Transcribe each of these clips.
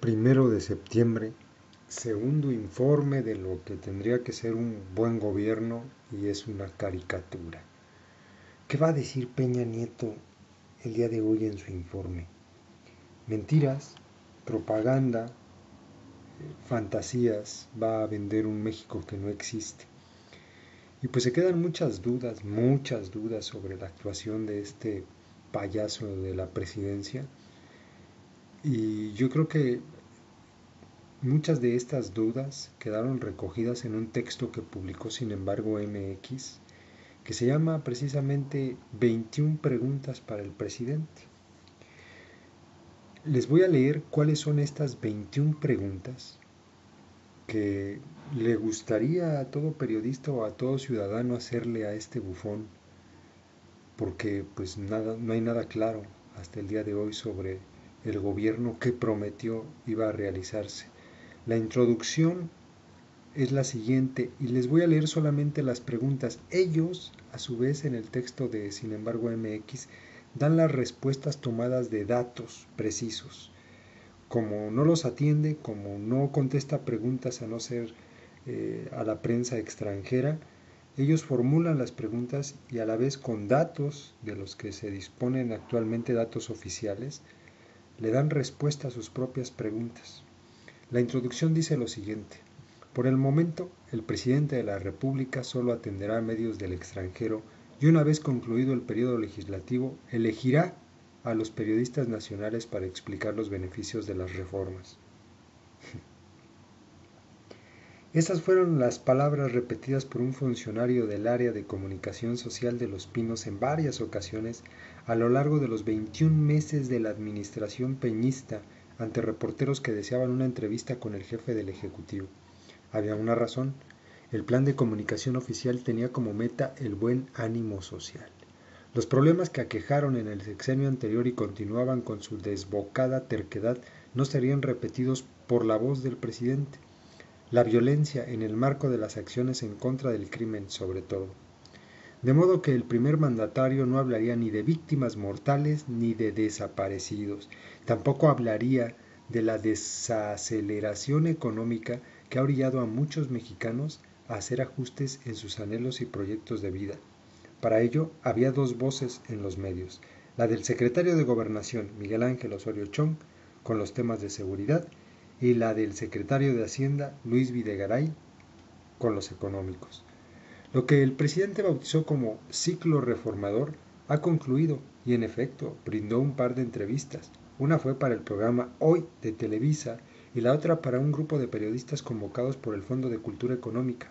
Primero de septiembre, segundo informe de lo que tendría que ser un buen gobierno y es una caricatura. ¿Qué va a decir Peña Nieto el día de hoy en su informe? Mentiras, propaganda, fantasías, va a vender un México que no existe. Y pues se quedan muchas dudas sobre la actuación de este payaso de la presidencia. Y yo creo que muchas de estas dudas quedaron recogidas en un texto que publicó Sin embargo MX, que se llama precisamente 21 preguntas para el presidente. Les voy a leer cuáles son estas 21 preguntas que le gustaría a todo periodista o a todo ciudadano hacerle a este bufón, porque pues nada, no hay nada claro hasta el día de hoy sobre el gobierno que prometió iba a realizarse. La introducción es la siguiente y les voy a leer solamente las preguntas. Ellos, a su vez, en el texto de Sin embargo MX, dan las respuestas tomadas de datos precisos. Como no los atiende, como no contesta preguntas a no ser a la prensa extranjera, ellos formulan las preguntas y a la vez con datos de los que se disponen actualmente, datos oficiales, le dan respuesta a sus propias preguntas. La introducción dice lo siguiente. Por el momento, el presidente de la República solo atenderá a medios del extranjero y una vez concluido el periodo legislativo, elegirá a los periodistas nacionales para explicar los beneficios de las reformas. Estas fueron las palabras repetidas por un funcionario del área de comunicación social de Los Pinos en varias ocasiones a lo largo de los 21 meses de la administración peñista ante reporteros que deseaban una entrevista con el jefe del Ejecutivo. Había una razón. El plan de comunicación oficial tenía como meta el buen ánimo social. Los problemas que aquejaron en el sexenio anterior y continuaban con su desbocada terquedad no serían repetidos por la voz del presidente. La violencia en el marco de las acciones en contra del crimen sobre todo. De modo que el primer mandatario no hablaría ni de víctimas mortales ni de desaparecidos. Tampoco hablaría de la desaceleración económica que ha orillado a muchos mexicanos a hacer ajustes en sus anhelos y proyectos de vida. Para ello había dos voces en los medios, la del secretario de Gobernación, Miguel Ángel Osorio Chong, con los temas de seguridad, y la del secretario de Hacienda, Luis Videgaray, con los económicos. Lo que el presidente bautizó como ciclo reformador ha concluido y en efecto brindó un par de entrevistas. Una fue para el programa Hoy de Televisa y la otra para un grupo de periodistas convocados por el Fondo de Cultura Económica.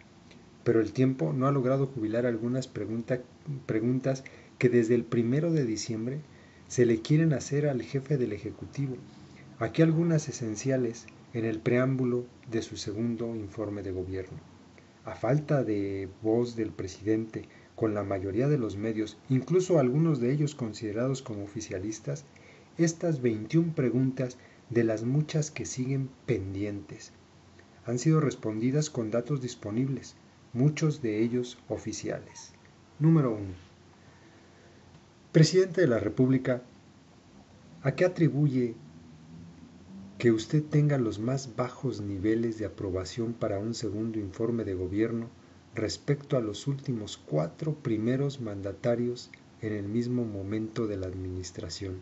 Pero el tiempo no ha logrado jubilar algunas preguntas que desde el 1 de diciembre se le quieren hacer al jefe del Ejecutivo. Aquí algunas esenciales en el preámbulo de su segundo informe de gobierno. A falta de voz del presidente con la mayoría de los medios, incluso algunos de ellos considerados como oficialistas, estas 21 preguntas de las muchas que siguen pendientes han sido respondidas con datos disponibles, muchos de ellos oficiales. Número 1. Presidente de la República, ¿a qué atribuye que usted tenga los más bajos niveles de aprobación para un segundo informe de gobierno respecto a los últimos 4 primeros mandatarios en el mismo momento de la administración?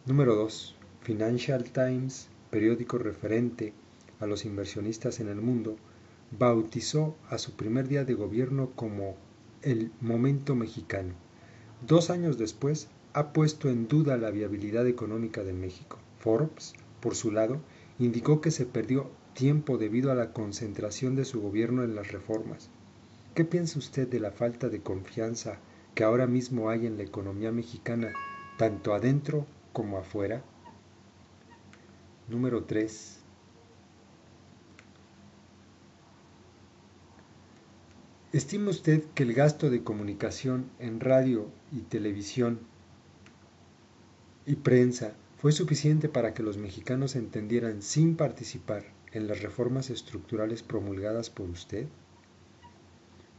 Número 2. Financial Times, periódico referente a los inversionistas en el mundo, bautizó a su primer día de gobierno como el momento mexicano. 2 años después, ha puesto en duda la viabilidad económica de México. Forbes, por su lado, indicó que se perdió tiempo debido a la concentración de su gobierno en las reformas. ¿Qué piensa usted de la falta de confianza que ahora mismo hay en la economía mexicana, tanto adentro como afuera? Número 3. ¿Estima usted que el gasto de comunicación en radio y televisión y prensa fue suficiente para que los mexicanos entendieran sin participar en las reformas estructurales promulgadas por usted?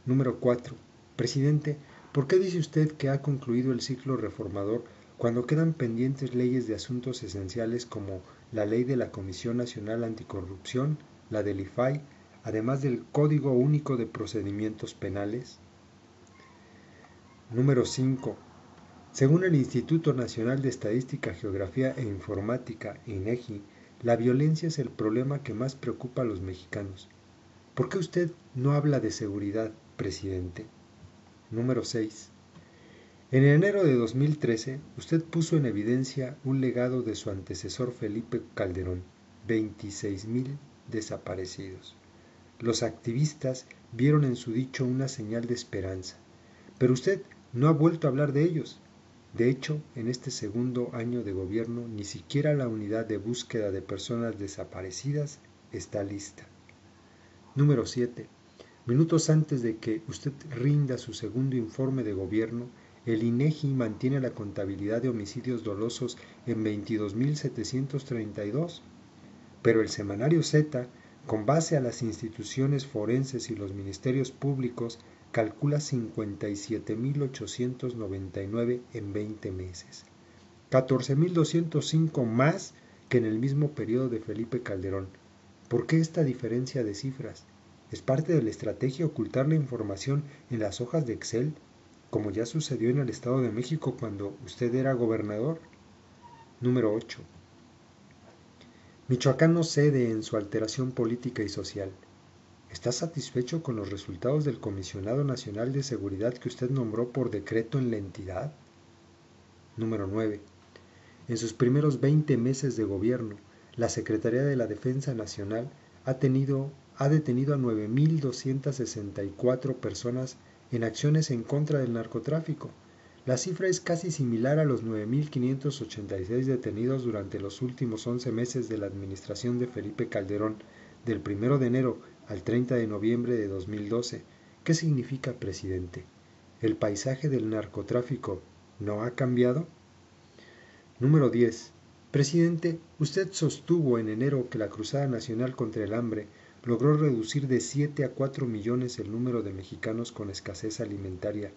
Número 4. Presidente, ¿por qué dice usted que ha concluido el ciclo reformador cuando quedan pendientes leyes de asuntos esenciales como la ley de la Comisión Nacional Anticorrupción, la del IFAI, además del Código Único de Procedimientos Penales. Número 5. Según el Instituto Nacional de Estadística, Geografía e Informática, INEGI, la violencia es el problema que más preocupa a los mexicanos. ¿Por qué usted no habla de seguridad, presidente? Número 6. En enero de 2013, usted puso en evidencia un legado de su antecesor Felipe Calderón: 26,000 desaparecidos. Los activistas vieron en su dicho una señal de esperanza, pero usted no ha vuelto a hablar de ellos. De hecho, en este segundo año de gobierno, ni siquiera la unidad de búsqueda de personas desaparecidas está lista. Número 7. Minutos antes de que usted rinda su segundo informe de gobierno, el INEGI mantiene la contabilidad de homicidios dolosos en 22,732, pero el semanario Z, con base a las instituciones forenses y los ministerios públicos, calcula 57,899 en 20 meses, 14,205 más que en el mismo periodo de Felipe Calderón. ¿Por qué esta diferencia de cifras? ¿Es parte de la estrategia ocultar la información en las hojas de Excel, como ya sucedió en el Estado de México cuando usted era gobernador? Número 8. Michoacán no cede en su alteración política y social. ¿Está satisfecho con los resultados del Comisionado Nacional de Seguridad que usted nombró por decreto en la entidad? Número 9. En sus primeros 20 meses de gobierno, la Secretaría de la Defensa Nacional ha detenido a 9,264 personas en acciones en contra del narcotráfico. La cifra es casi similar a los 9,586 detenidos durante los últimos 11 meses de la administración de Felipe Calderón, del 1 de enero al 30 de noviembre de 2012. ¿Qué significa, presidente? ¿El paisaje del narcotráfico no ha cambiado? Número 10. Presidente, usted sostuvo en enero que la Cruzada Nacional contra el Hambre logró reducir de 7 a 4 millones el número de mexicanos con escasez alimentaria,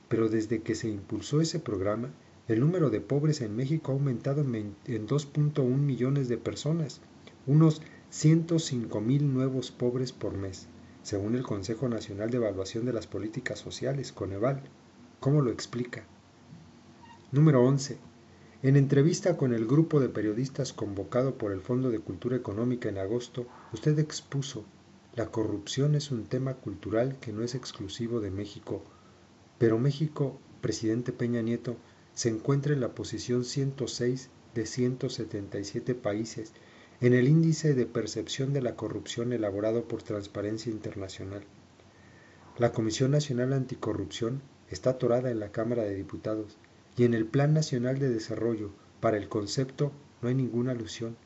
pero desde que se impulsó ese programa, el número de pobres en México ha aumentado en 2,1 millones de personas, unos 105,000 nuevos pobres por mes, según el Consejo Nacional de Evaluación de las Políticas Sociales, Coneval. ¿Cómo lo explica? Número 11. En entrevista con el grupo de periodistas convocado por el Fondo de Cultura Económica en agosto, usted expuso: la corrupción es un tema cultural que no es exclusivo de México, pero México, presidente Peña Nieto, se encuentra en la posición 106 de 177 países en el índice de percepción de la corrupción elaborado por Transparencia Internacional. La Comisión Nacional Anticorrupción está atorada en la Cámara de Diputados, y en el Plan Nacional de Desarrollo para el concepto no hay ninguna alusión.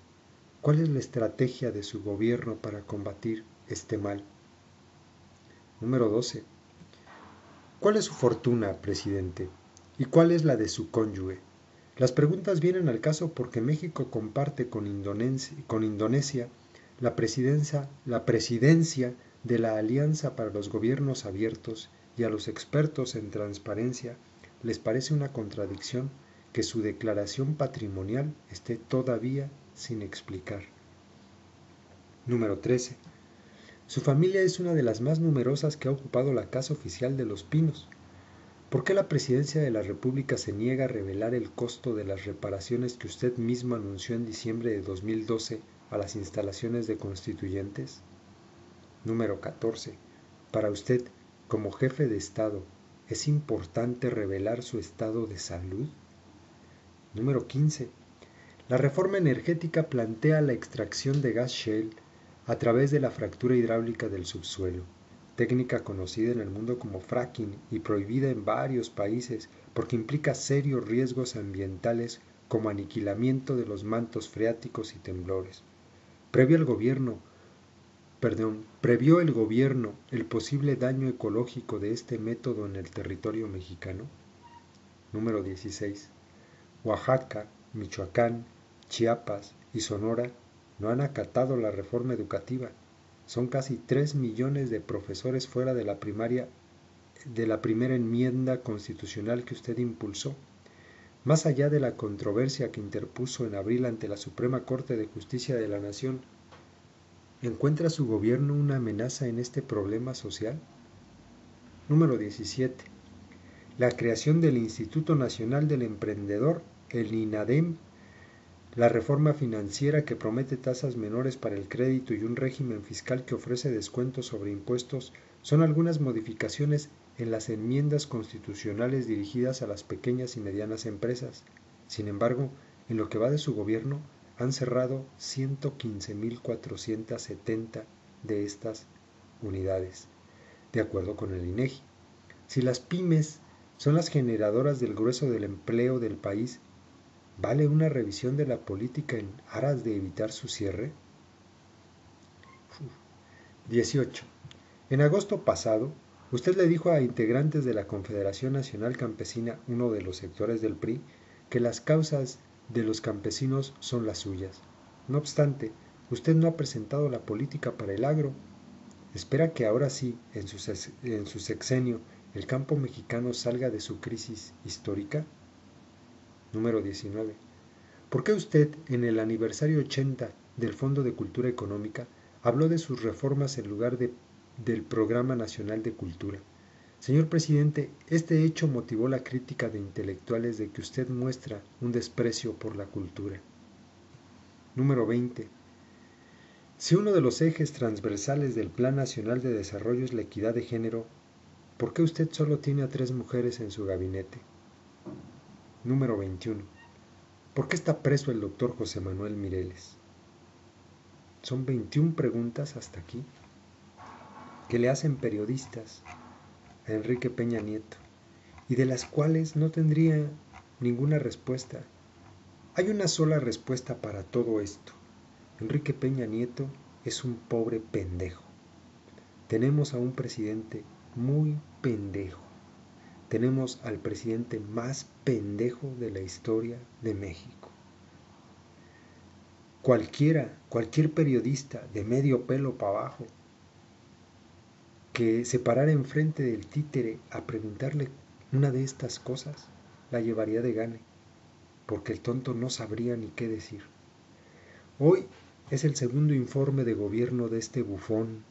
¿Cuál es la estrategia de su gobierno para combatir este mal? Número 12. ¿Cuál es su fortuna, presidente? ¿Y cuál es la de su cónyuge? Las preguntas vienen al caso porque México comparte con Indonesia la presidencia de la Alianza para los Gobiernos Abiertos, y a los expertos en transparencia les parece una contradicción que su declaración patrimonial esté todavía sin explicar. Número 13. Su familia es una de las más numerosas que ha ocupado la Casa Oficial de Los Pinos. ¿Por qué la Presidencia de la República se niega a revelar el costo de las reparaciones que usted mismo anunció en diciembre de 2012 a las instalaciones de Constituyentes? Número 14. Para usted, como jefe de Estado, ¿es importante revelar su estado de salud? Número 15. La reforma energética plantea la extracción de gas shale a través de la fractura hidráulica del subsuelo, técnica conocida en el mundo como fracking y prohibida en varios países porque implica serios riesgos ambientales como aniquilamiento de los mantos freáticos y temblores. ¿Previó el gobierno el posible daño ecológico de este método en el territorio mexicano? Número 16. Oaxaca, Michoacán, Chiapas y Sonora no han acatado la reforma educativa. Son casi 3 millones de profesores fuera de la primera enmienda constitucional que usted impulsó. Más allá de la controversia que interpuso en abril ante la Suprema Corte de Justicia de la Nación, ¿encuentra su gobierno una amenaza en este problema social? Número 17. La creación del Instituto Nacional del Emprendedor, el INADEM, la reforma financiera que promete tasas menores para el crédito y un régimen fiscal que ofrece descuentos sobre impuestos son algunas modificaciones en las enmiendas constitucionales dirigidas a las pequeñas y medianas empresas. Sin embargo, en lo que va de su gobierno, han cerrado 115.470 de estas unidades, de acuerdo con el INEGI. Si las pymes son las generadoras del grueso del empleo del país, ¿vale una revisión de la política en aras de evitar su cierre? 18. En agosto pasado, usted le dijo a integrantes de la Confederación Nacional Campesina, uno de los sectores del PRI, que las causas de los campesinos son las suyas. No obstante, usted no ha presentado la política para el agro. ¿Espera que ahora sí, en su sexenio, el campo mexicano salga de su crisis histórica? Número 19. ¿Por qué usted, en el aniversario 80 del Fondo de Cultura Económica, habló de sus reformas en lugar del Programa Nacional de Cultura? Señor presidente, este hecho motivó la crítica de intelectuales de que usted muestra un desprecio por la cultura. Número 20. Si uno de los ejes transversales del Plan Nacional de Desarrollo es la equidad de género, ¿por qué usted solo tiene a 3 mujeres en su gabinete? Número 21. ¿Por qué está preso el doctor José Manuel Mireles? Son 21 preguntas hasta aquí que le hacen periodistas a Enrique Peña Nieto y de las cuales no tendría ninguna respuesta. Hay una sola respuesta para todo esto. Enrique Peña Nieto es un pobre pendejo. Tenemos a un presidente muy pendejo. Tenemos al presidente más pendejo de la historia de México. Cualquier periodista de medio pelo para abajo que se parara enfrente del títere a preguntarle una de estas cosas, la llevaría de gane, porque el tonto no sabría ni qué decir. Hoy es el segundo informe de gobierno de este bufón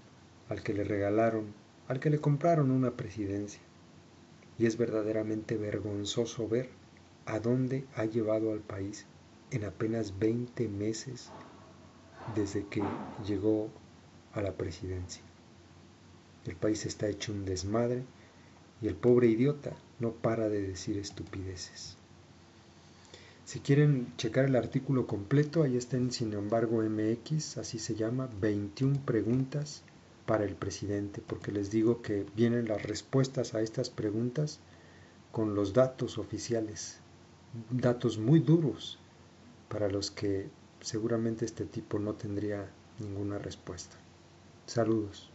al que le compraron una presidencia. Y es verdaderamente vergonzoso ver a dónde ha llevado al país en apenas 20 meses desde que llegó a la presidencia. El país está hecho un desmadre y el pobre idiota no para de decir estupideces. Si quieren checar el artículo completo, ahí está en Sin embargo MX, así se llama, 21 preguntas para el presidente, porque les digo que vienen las respuestas a estas preguntas con los datos oficiales, datos muy duros para los que seguramente este tipo no tendría ninguna respuesta. Saludos.